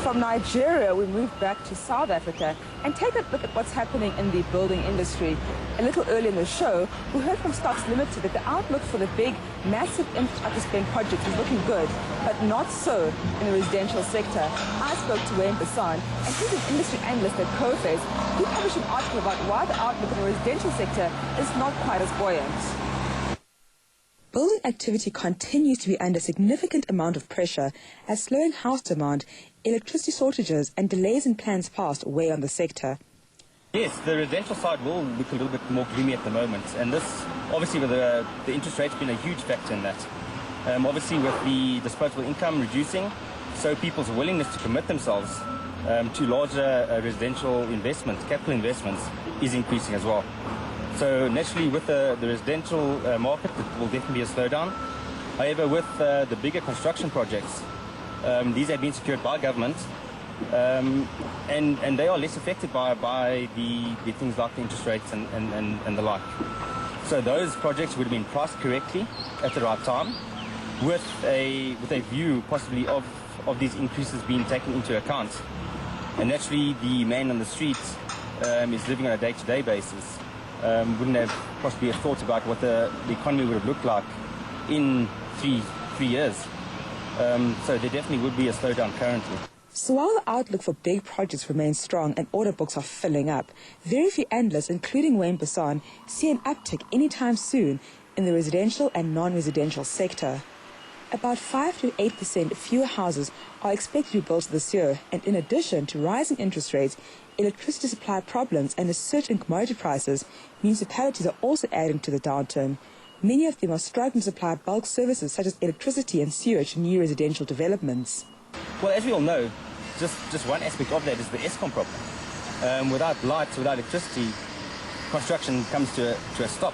From Nigeria, we move back to South Africa and take a look at what's happening in the building industry. A little earlier in the show, we heard from Stocks Limited that the outlook for the big, massive infrastructure spend projects is looking good, but not so in the residential sector. I spoke to Basson, and he's an industry analyst at Coface. He published an article about why the outlook in the residential sector is not quite as buoyant. Building activity continues to be under significant amount of pressure as slowing house demand, electricity shortages and delays in plans passed weigh on the sector. Yes, the residential side will look a little bit more gloomy at the moment, and this, obviously with the interest rate's been a huge factor in that. Obviously with the disposable income reducing, so people's willingness to commit themselves to larger residential investments, capital investments, is increasing as well. So naturally with the residential market, it will definitely be a slowdown. However, with the bigger construction projects, these have been secured by government, and they are less affected by the things like the interest rates and the like. So those projects would have been priced correctly at the right time, with a view possibly of these increases being taken into account. And naturally the man on the street is living on a day-to-day basis. Wouldn't have possibly have thought about what the economy would have looked like in three years. So there definitely would be a slowdown currently. So while the outlook for big projects remains strong and order books are filling up, very few analysts, including Basson, see an uptick anytime soon in the residential and non-residential sector. About 5 to 8% fewer houses are expected to be built this year, and in addition to rising interest rates, electricity supply problems and a surge in commodity prices, municipalities are also adding to the downturn. Many of them are struggling to supply bulk services such as electricity and sewage to new residential developments. Well, as we all know, just one aspect of that is the Eskom problem. Without lights, without electricity, construction comes to a stop.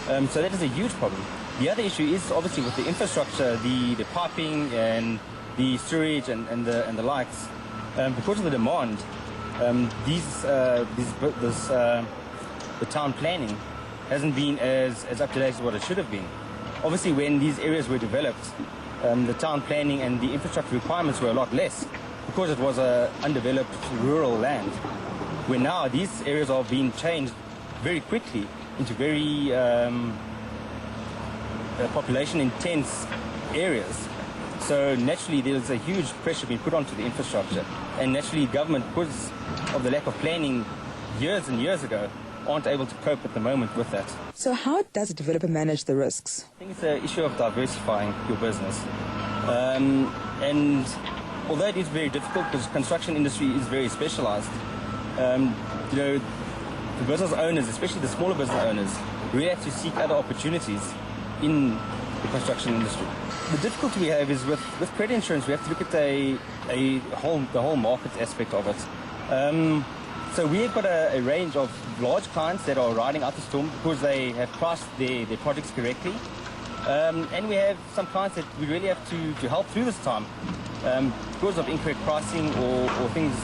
So that is a huge problem. The other issue is obviously with the infrastructure, the piping and the sewage and the lights. Because of the demand, the town planning hasn't been as up to date as what it should have been. Obviously, when these areas were developed, the town planning and the infrastructure requirements were a lot less because it was a undeveloped rural land. Where now these areas are being changed very quickly into very population-intense areas. So naturally there's a huge pressure being put onto the infrastructure, and naturally government, because of the lack of planning years and years ago, aren't able to cope at the moment with that. So how does a developer manage the risks? I think it's an issue of diversifying your business. And although it is very difficult because the construction industry is very specialized, the business owners, especially the smaller business owners, really have to seek other opportunities in the construction industry. The difficulty we have is with credit insurance, we have to look at the whole market aspect of it. So we've got a range of large clients that are riding out the storm because they have priced their projects correctly. And we have some clients that we really have to help through this time because of incorrect pricing or things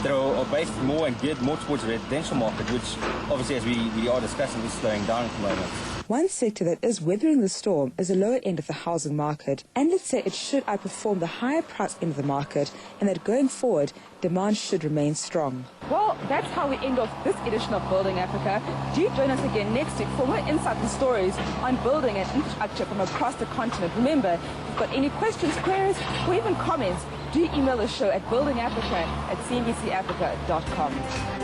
that are based more and geared more towards the residential market, which obviously, as we are discussing, is slowing down at the moment. One sector that is weathering the storm is the lower end of the housing market, and let's say it should outperform the higher price end of the market, and that going forward, demand should remain strong. Well, that's how we end off this edition of Building Africa. Do join us again next week for more insights and stories on building and infrastructure from across the continent. Remember, if you've got any questions, queries, or even comments, do email the show at buildingafrica@cnbcafrica.com.